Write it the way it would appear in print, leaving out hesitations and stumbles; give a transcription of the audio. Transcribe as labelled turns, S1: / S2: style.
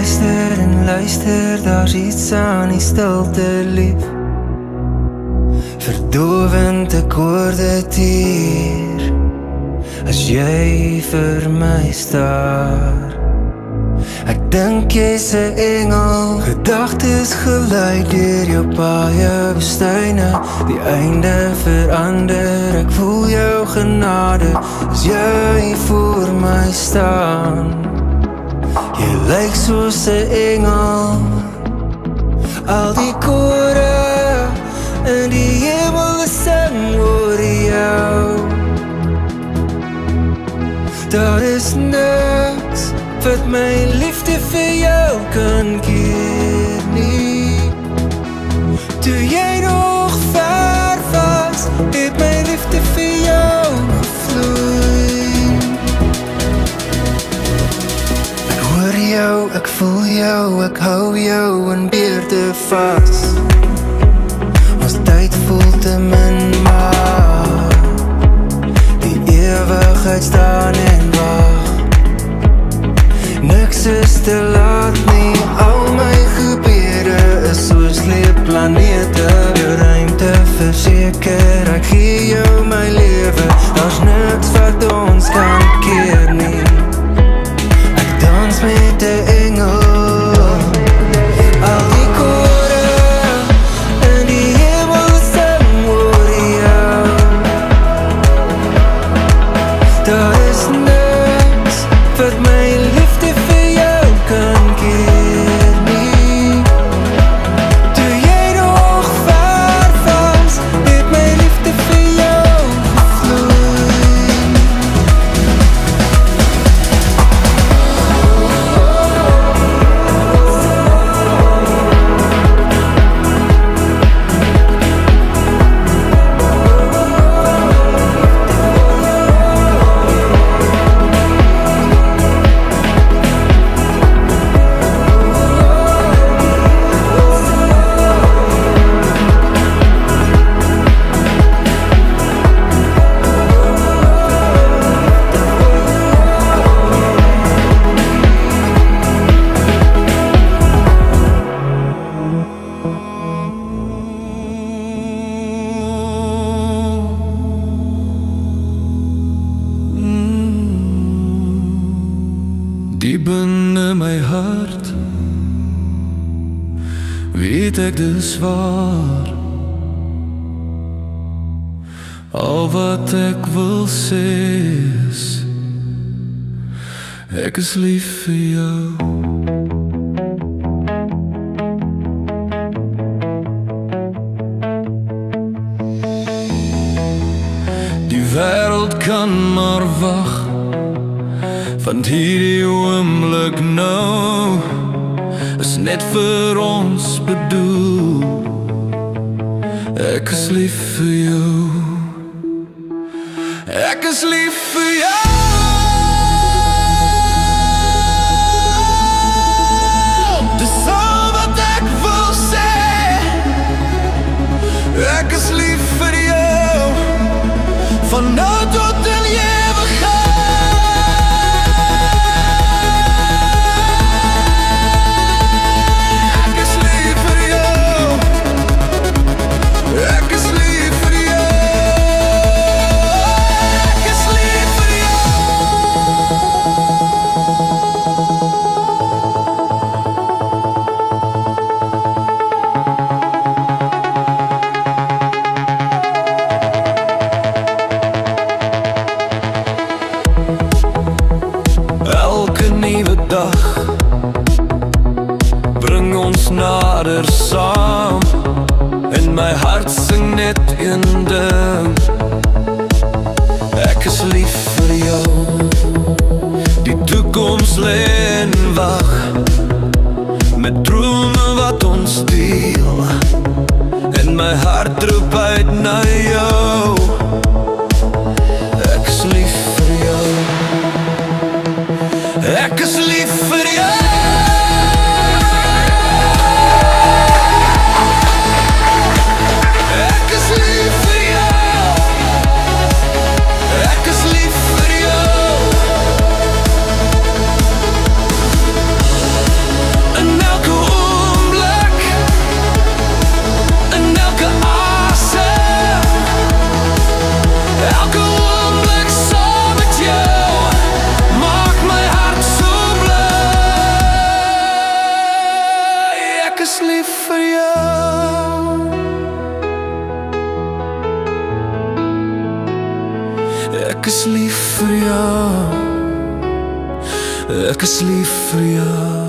S1: luister en luister, daar's iets aan die stilte lief. Verdovend akkoorde tier, as jy vir my staar. Ek dink jy's 'n engel, gedagtes gelei deur jou paie woestyne. Die einde verander, ek voel jou genade, as jy voor my staan. Jy lyk soos 'n engel, al die kore in die hemel sing oor jou. Daar is niks wat my liefde vir jou kan keer nie. Toe jy nog ver was, het my liefde vir jou gevloei. Ek hoor jou, ek voel jou, ek hou jou in beerde vas. Ons tyd voel te min, maar die ewigheid staan en wag. Niks is te laat nie, al my gebede is soos leefplanete. Jou ruimte verseker, ek gee jou my lewe, daar's niks wat ons kan keer nie. Ek dans met 'n engel, al die kore in die hemel sing oor jou. Daar is niks wat my liefde vir jou kan keer nie. Toe jy nog ver was, het my liefde vir jou gevloei.
S2: Diep binne my hart weet ek dis waar. Al wat ek wil sê is, ek is lief vir jou. Die wêreld kan maar wag, want hierdie oomblik nou is net vir ons bedoel. Ek is lief vir jou. Ek is lief vir jou. Dis al wat ek wil sê. Ek is lief vir jou, van nou tot in ewigheid. Bring ons nader saam, en my hart sing net een ding. Ek is lief vir jou. Die toekoms lê en wag, met drome wat ons deel, en my hart roep uit na jou. Ek is lief vir jou. Ek is lief vir jou. Ek is lief vir jou. Ek is lief vir jou.